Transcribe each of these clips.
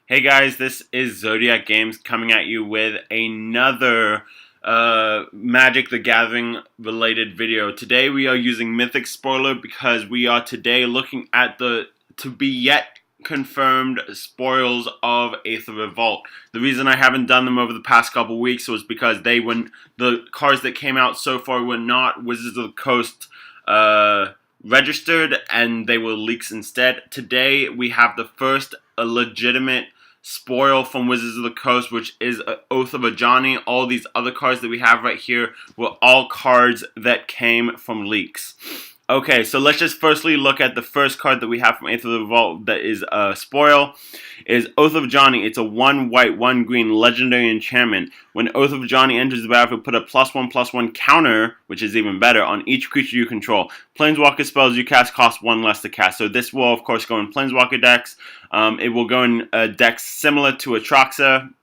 Hey guys, this is Zodiac Games coming at you with another Magic the Gathering related video. Today we are using Mythic Spoiler because we are today looking at the to be yet confirmed spoils of Aether Revolt. The reason I haven't done them over the past couple weeks was because the cards that came out so far were not Wizards of the Coast registered, and they were leaks instead. Today we have the first legitimate spoil from Wizards of the Coast, which is Oath of Ajani. All these other cards that we have right here were all cards that came from leaks. Okay, so let's just firstly look at the first card that we have from Aether Revolt that is a spoil. Is Oath of Ajani. It's a 1 white, 1 green legendary enchantment. When Oath of Ajani enters the battlefield, put a +1/+1 counter, which is even better, on each creature you control. Planeswalker spells you cast cost 1 less to cast. So this will, of course, go in Planeswalker decks. It will go in decks similar to Atraxa.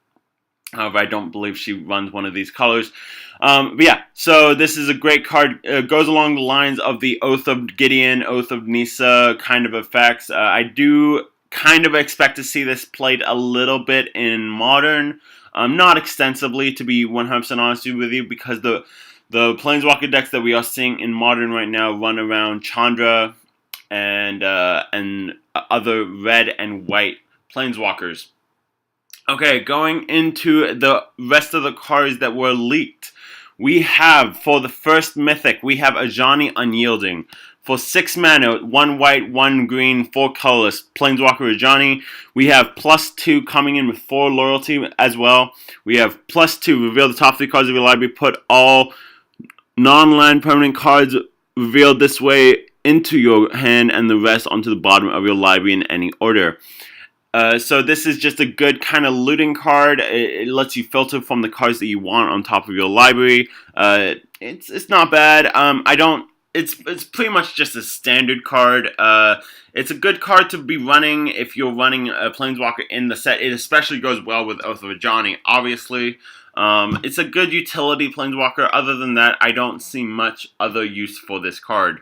However, I don't believe she runs one of these colors. But yeah, so this is a great card. It goes along the lines of the Oath of Gideon, Oath of Nissa kind of effects. I do kind of expect to see this played a little bit in Modern. Not extensively, to be 100% honest with you, because the Planeswalker decks that we are seeing in Modern right now run around Chandra and other red and white Planeswalkers. Okay, going into the rest of the cards that were leaked. We have, for the first Mythic, we have Ajani Unyielding. For 6 mana, 1 white, 1 green, 4 colorless, Planeswalker Ajani. We have +2 coming in with 4 loyalty as well. We have +2, reveal the top 3 cards of your library, put all non-land permanent cards revealed this way into your hand and the rest onto the bottom of your library in any order. So this is just a good kind of looting card. It lets you filter from the cards that you want on top of your library. It's not bad. It's pretty much just a standard card. It's a good card to be running if you're running a Planeswalker in the set. It especially goes well with Oath of Ajani, obviously. It's a good utility Planeswalker. Other than that, I don't see much other use for this card.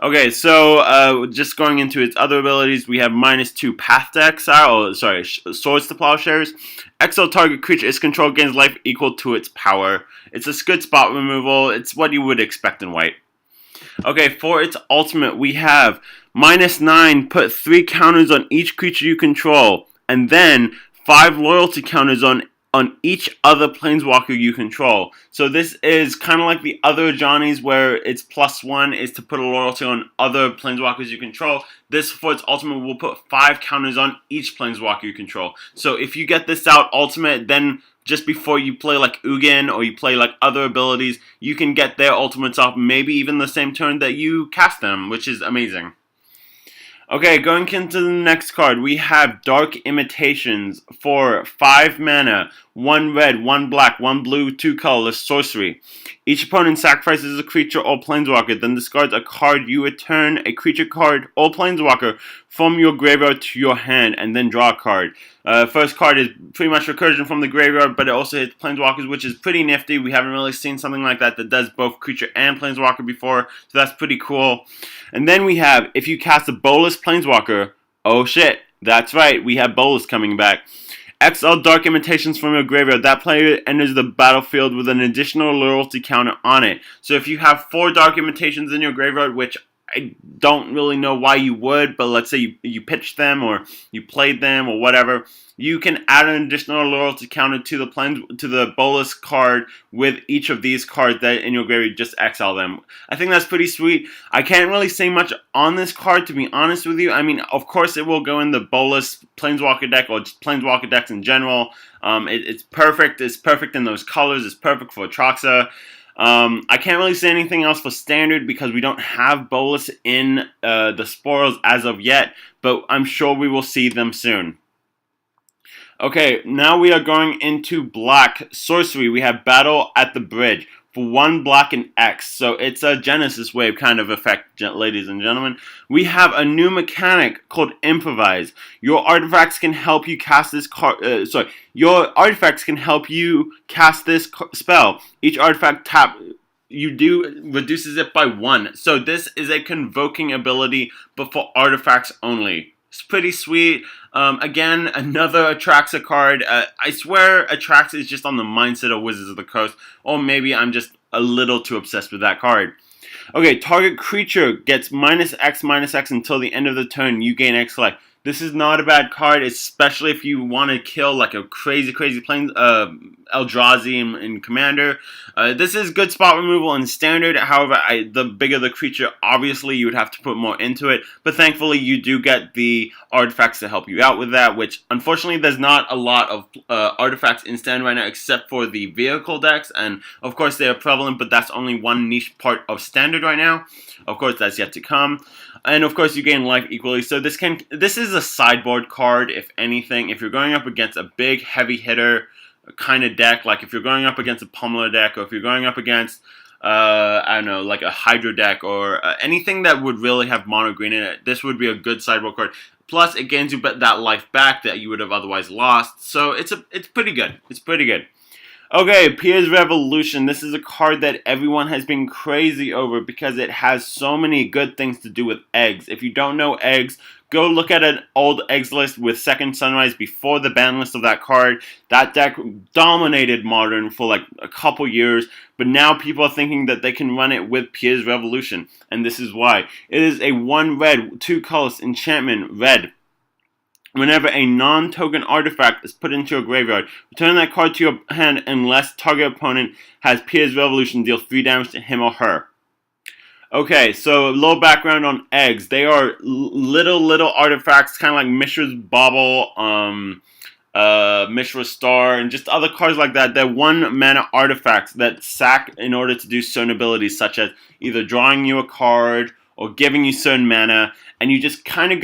Okay, so just going into its other abilities, we have -2 Path to Exile, Swords to Plowshares. Exile target creature is controlled gains life equal to its power. It's a good spot removal. It's what you would expect in white. Okay, for its ultimate, we have -9, put 3 counters on each creature you control, and then 5 loyalty counters on each other Planeswalker you control. So this is kind of like the other Johnnies where its +1 is to put a loyalty on other Planeswalkers you control. This, for its ultimate, will put 5 counters on each Planeswalker you control. So if you get this out ultimate, then just before you play like Ugin or you play like other abilities, you can get their ultimates off maybe even the same turn that you cast them, which is amazing. Okay, going into the next card, we have Dark Imitations for 5 mana, 1 red, 1 black, 1 blue, 2 colorless sorcery. Each opponent sacrifices a creature or planeswalker, then discards a card. You return a creature card or planeswalker from your graveyard to your hand, and then draw a card. First card is pretty much recursion from the graveyard, but it also hits planeswalkers, which is pretty nifty. We haven't really seen something like that does both creature and planeswalker before, so that's pretty cool. And then we have, if you cast a Bolas planeswalker, oh shit, that's right, we have Bolas coming back. Exile Dark Imitations from your graveyard. That player enters the battlefield with an additional loyalty counter on it. So if you have 4 Dark Imitations in your graveyard, which I don't really know why you would, but let's say you pitched them or you played them or whatever, you can add an additional loyalty counter to the Bolas card with each of these cards that in your graveyard. Just exile them. I think that's pretty sweet. I can't really say much on this card, to be honest with you. I mean, of course it will go in the Bolas Planeswalker deck or just Planeswalker decks in general. It's perfect. It's perfect in those colors. It's perfect for Atraxa. I can't really say anything else for standard because we don't have Bolas in the spoils as of yet, but I'm sure we will see them soon. Okay, now we are going into black sorcery. We have Battle at the Bridge for 1 black and X. So it's a Genesis Wave kind of effect, ladies and gentlemen. We have a new mechanic called Improvise. Your artifacts can help you cast this your artifacts can help you cast this spell. Each artifact reduces it by 1. So this is a convoking ability, but for artifacts only. It's pretty sweet. Again, another Atraxa card. I swear Atraxa is just on the mindset of Wizards of the Coast, or maybe I'm just a little too obsessed with that card. Okay, target creature gets -X/-X until the end of the turn. You gain X life. This is not a bad card, especially if you want to kill like a crazy plane, Eldrazi in Commander. This is good spot removal in Standard. However, the bigger the creature, obviously you would have to put more into it. But thankfully, you do get the artifacts to help you out with that. Which unfortunately, there's not a lot of artifacts in Standard right now, except for the vehicle decks, and of course they are prevalent. But that's only one niche part of Standard right now. Of course, that's yet to come. And of course, you gain life equally. So this is a sideboard card, if anything. If you're going up against a big, heavy hitter kind of deck, like if you're going up against a Pummeler deck, or if you're going up against, I don't know, like a Hydra deck, or anything that would really have mono green in it, this would be a good sideboard card. Plus, it gains you that life back that you would have otherwise lost. So it's pretty good. It's pretty good. Okay, Pier's Revolution. This is a card that everyone has been crazy over because it has so many good things to do with eggs. If you don't know eggs, go look at an old eggs list with Second Sunrise before the ban list of that card. That deck dominated Modern for like a couple years, but now people are thinking that they can run it with Pier's Revolution, and this is why. It is a 1 red, 2 colors enchantment, red. Whenever a non-token artifact is put into your graveyard, return that card to your hand unless target opponent has Pier's Revolution, deal 3 damage to him or her. Okay, so a little background on eggs. They are little artifacts, kind of like Mishra's Bauble, Mishra's Star, and just other cards like that. They're 1 mana artifacts that sack in order to do certain abilities, such as either drawing you a card or giving you certain mana, and you just kind of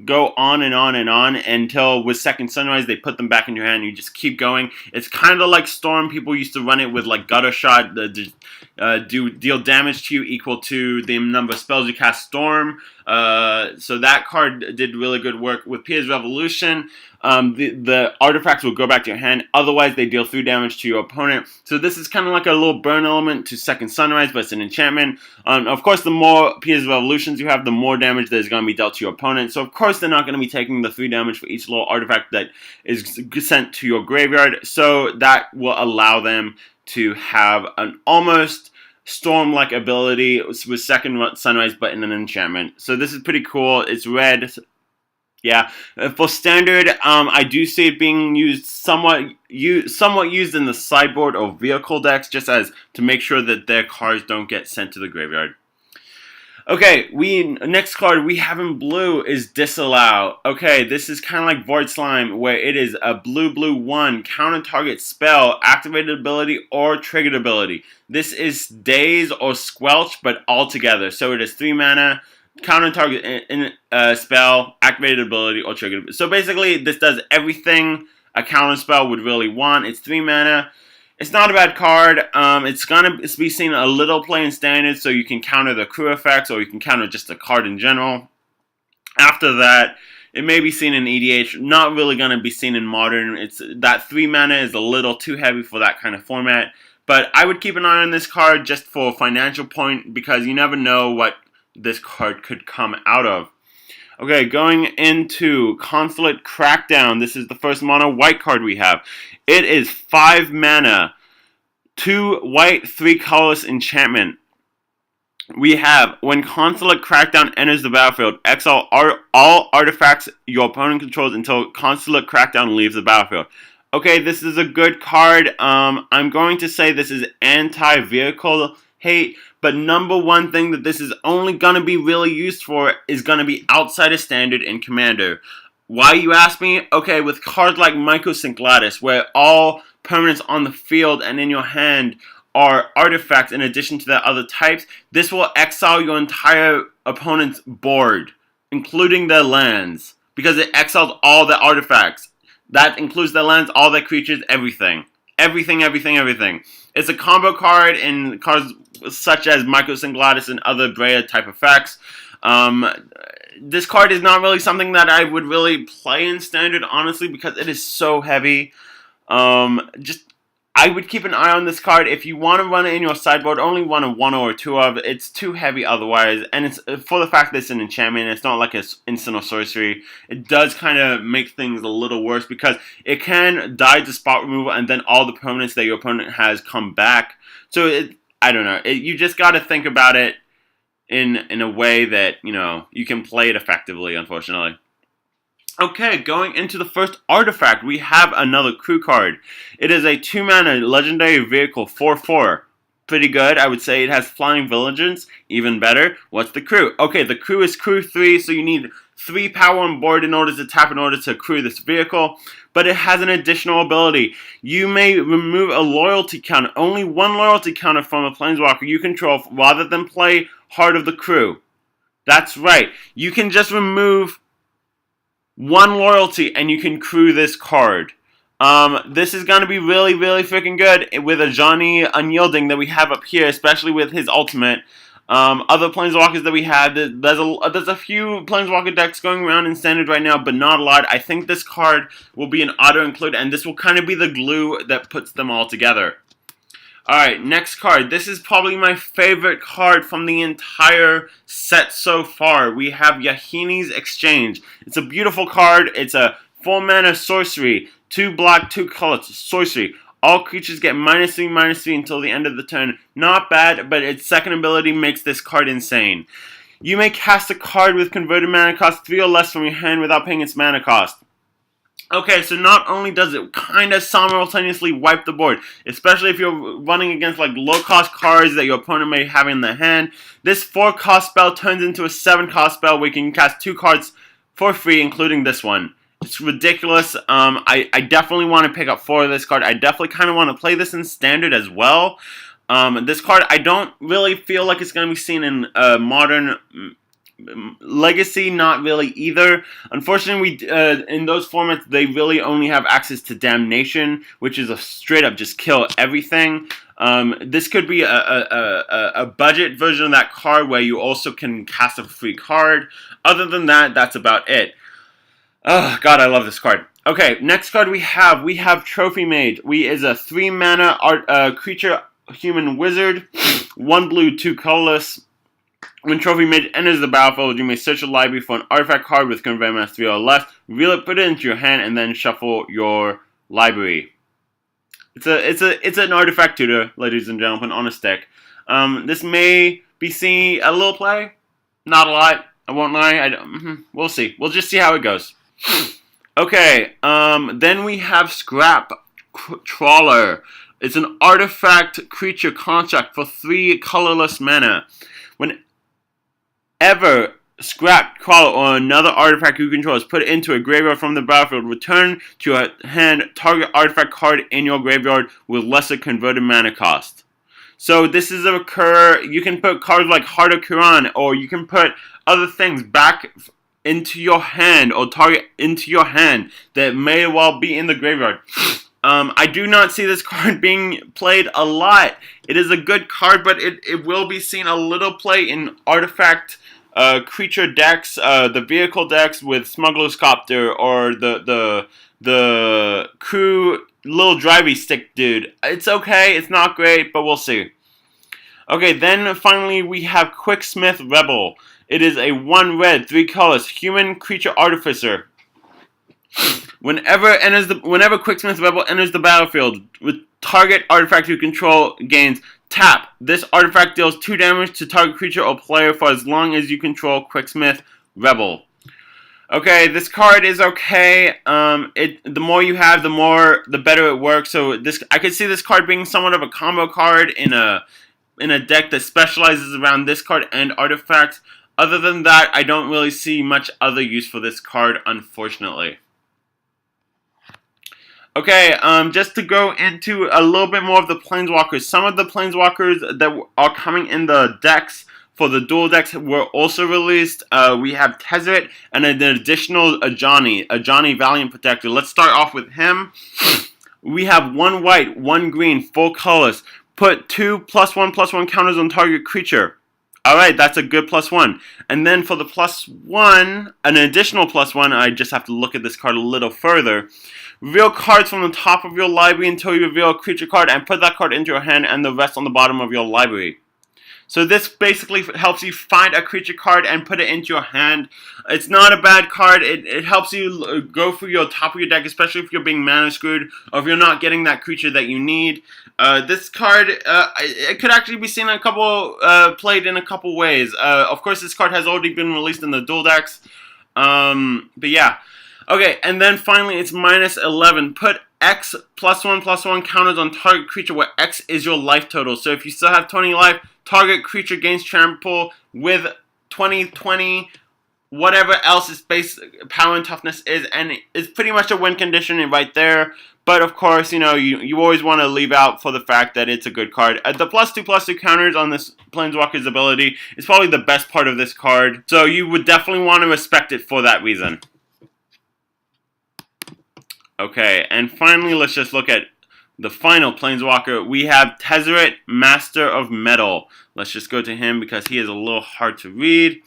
go on and on and on until with Second Sunrise they put them back in your hand and you just keep going. It's kind of like Storm. People used to run it with like Gutter Shot, deal damage to you equal to the number of spells you cast Storm. So that card did really good work. With Pier's Revolution, the artifacts will go back to your hand. Otherwise, they deal 3 damage to your opponent. So this is kind of like a little burn element to Second Sunrise, but it's an enchantment. Of course, the more Pier's Revolutions you have, the more damage that is going to be dealt to your opponent. So of course, they're not going to be taking the 3 damage for each little artifact that is sent to your graveyard. So that will allow them to have an almost Storm-like ability with Second Sunrise, but in an enchantment. So this is pretty cool. It's red. Yeah, for Standard, I do see it being used somewhat used in the sideboard or vehicle decks, just as to make sure that their cards don't get sent to the graveyard. Okay, next card we have in blue is Disallow. Okay, this is kind of like Void Slime, where it is a blue 1 counter target spell, activated ability, or triggered ability. This is Daze or Squelch, but all together. So it is 3 mana. Counter target spell, activated ability, or triggered. So basically, this does everything a counter spell would really want. It's 3 mana. It's not a bad card. It's gonna be seen a little play in Standard, so you can counter the crew effects, or you can counter just the card in general. After that, it may be seen in EDH. Not really gonna be seen in Modern. It's that 3 mana is a little too heavy for that kind of format. But I would keep an eye on this card just for a financial point, because you never know what this card could come out of. Okay, going into Consulate Crackdown. This is the first mono white card we have. It is 5 mana, 2 white, 3 colorless enchantment. We have, when Consulate Crackdown enters the battlefield, exile all artifacts your opponent controls until Consulate Crackdown leaves the battlefield. Okay, this is a good card. I'm going to say this is anti-vehicle hate, but number one thing that this is only going to be really used for is going to be outside of Standard and Commander. Why, you ask me? Okay, with cards like Mycosync, where all permanents on the field and in your hand are artifacts in addition to the other types, this will exile your entire opponent's board, including their lands, because it exiles all the artifacts. That includes their lands, all their creatures, everything. Everything. It's a combo card in cards such as Mycosync and other Brea type effects. This card is not really something that I would really play in Standard, honestly, because it is so heavy. I I would keep an eye on this card. If you want to run it in your sideboard, only run a 1 or 2 of. It's too heavy otherwise, and it's for the fact that it's an enchantment. It's not like an instant or sorcery. It does kind of make things a little worse because it can die to spot removal, and then all the permanents that your opponent has come back. So I don't know. You just got to think about it in a way that you can play it effectively. Unfortunately. Okay, going into the first artifact, we have another crew card. It is a 2-mana legendary vehicle, 4/4. Pretty good, I would say. It has flying vigilance, even better. What's the crew? Okay, the crew is crew 3, so you need 3 power on board in order to tap in order to crew this vehicle. But it has an additional ability. You may remove a loyalty counter, only 1 loyalty counter from a Planeswalker you control, rather than play Heart of the Crew. That's right, you can just remove 1 loyalty and you can crew this card. This is going to be really, really freaking good with a Yachi Unyielding that we have up here, especially with his ultimate. Other Planeswalkers that we have, there's a few Planeswalker decks going around in Standard right now, but not a lot. I think this card will be an auto-include, and this will kind of be the glue that puts them all together. Alright, next card. This is probably my favorite card from the entire set so far. We have Yachi's Exchange. It's a beautiful card. It's a 4-mana sorcery. 2 black, 2 color sorcery. All creatures get -3/-3 until the end of the turn. Not bad, but its second ability makes this card insane. You may cast a card with converted mana cost 3 or less from your hand without paying its mana cost. Okay, so not only does it kind of simultaneously wipe the board, especially if you're running against like low-cost cards that your opponent may have in the hand, this 4-cost spell turns into a 7-cost spell where you can cast 2 cards for free, including this one. It's ridiculous. I definitely want to pick up 4 of this card. I definitely kind of want to play this in Standard as well. This card, I don't really feel like it's going to be seen in Modern Legacy, not really either. Unfortunately, in those formats, they really only have access to Damnation, which is a straight up just kill everything. This could be a budget version of that card where you also can cast a free card. Other than that, that's about it. Oh god, I love this card. Okay, next card we have Trophy Mage. Is a 3-mana creature, human wizard, 1 blue, 2 colorless. When Trophy Mage enters the battlefield, you may search a library for an artifact card with converted mana 3 or less, reveal it, put it into your hand, and then shuffle your library. It's an artifact tutor, ladies and gentlemen, on a stick. This may be seen a little play, not a lot. I won't lie. We'll see. We'll just see how it goes. Okay. Then we have Scrap Trawler. It's an artifact creature construct for 3 colorless mana. Whenever Scrap Trawler or another artifact you control is put into a graveyard from the battlefield, return to your hand target artifact card in your graveyard with lesser converted mana cost. So this is a recur. You can put cards like Heart of Kiran, or you can put other things back into your hand or target into your hand that may well be in the graveyard. I do not see this card being played a lot. It is a good card, but it will be seen a little play in artifact creature decks, the vehicle decks with Smuggler's Copter, or the crew little drivey stick dude. It's okay, it's not great, but we'll see. Okay, then finally we have Quicksmith Rebel. It is a 1 red, 3 colors, human creature artificer. Whenever Quicksmith Rebel enters the battlefield, with target artifact you control gains tap. This artifact deals 2 damage to target creature or player for as long as you control Quicksmith Rebel. Okay, this card is okay. The more you have, the better it works. So I could see this card being somewhat of a combo card in a deck that specializes around this card and artifacts. Other than that, I don't really see much other use for this card, unfortunately. Okay, just to go into a little bit more of the Planeswalkers. Some of the Planeswalkers that are coming in the decks for the dual decks were also released. We have Tezzeret and an additional Ajani Valiant Protector. Let's start off with him. We have 1 white, 1 green, 4 colors. Put 2 +1/+1 counters on target creature. Alright, that's a good +1. And then for the +1, an additional +1, I just have to look at this card a little further. Reveal cards from the top of your library until you reveal a creature card and put that card into your hand and the rest on the bottom of your library. So this basically helps you find a creature card and put it into your hand. It's not a bad card. It helps you go through your top of your deck, especially if you're being mana screwed or if you're not getting that creature that you need. This card, it could actually be seen played in a couple ways. Of course, this card has already been released in the dual decks. But yeah. Okay, and then finally it's -11. Put X +1/+1 counters on target creature where X is your life total. So if you still have 20 life, target creature gains trample with 20, whatever else its base power and toughness is, and it's pretty much a win condition right there. But of course, you know, you always want to leave out for the fact that it's a good card. The +2/+2 counters on this Planeswalker's ability is probably the best part of this card. So you would definitely want to respect it for that reason. Okay, and finally, let's just look at the final Planeswalker. We have Tezzeret, Master of Metal. Let's just go to him because he is a little hard to read.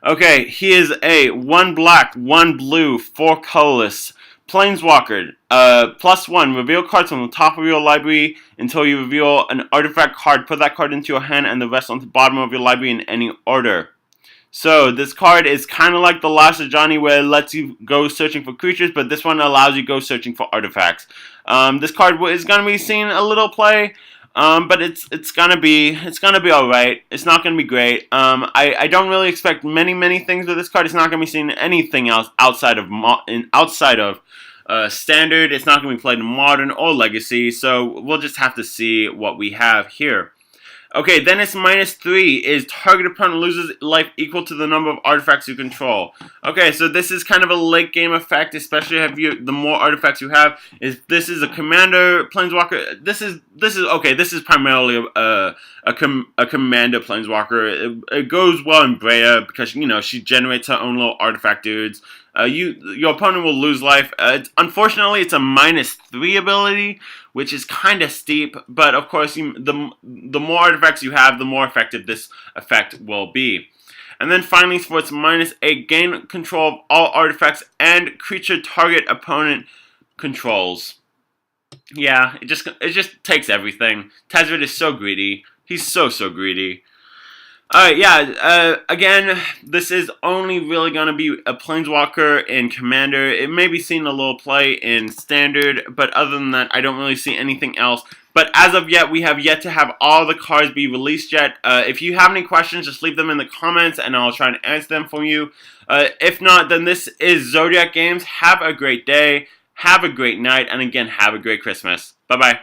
Okay, he is a 1 black, 1 blue, 4 colorless Planeswalker. +1, reveal cards from the top of your library until you reveal an artifact card. Put that card into your hand and the rest on the bottom of your library in any order. So this card is kind of like the last Ajani where it lets you go searching for creatures, but this one allows you to go searching for artifacts. This card is gonna be seeing a little play, but it's gonna be all right. It's not gonna be great. I don't really expect many things with this card. It's not gonna be seeing anything else outside of standard. It's not gonna be played in modern or legacy. So we'll just have to see what we have here. Okay, then it's -3, is target opponent loses life equal to the number of artifacts you control. Okay, so this is kind of a late game effect, especially if the more artifacts you have. This is a commander Planeswalker. This is primarily a commander Planeswalker. It goes well in Breya because, you know, she generates her own little artifact dudes. Your opponent will lose life. Unfortunately, it's a -3 ability, which is kind of steep. But of course, the more artifacts you have, the more effective this effect will be. And then finally, for its -8, gain control of all artifacts and creature target opponent controls. Yeah, it just takes everything. Tezzeret is so greedy. He's so greedy. Alright, yeah, again, this is only really going to be a Planeswalker in Commander. It may be seen a little play in Standard, but other than that, I don't really see anything else. But as of yet, we have yet to have all the cards be released yet. If you have any questions, just leave them in the comments, and I'll try and answer them for you. If not, then this is Zodiac Games. Have a great day, have a great night, and again, have a great Christmas. Bye-bye.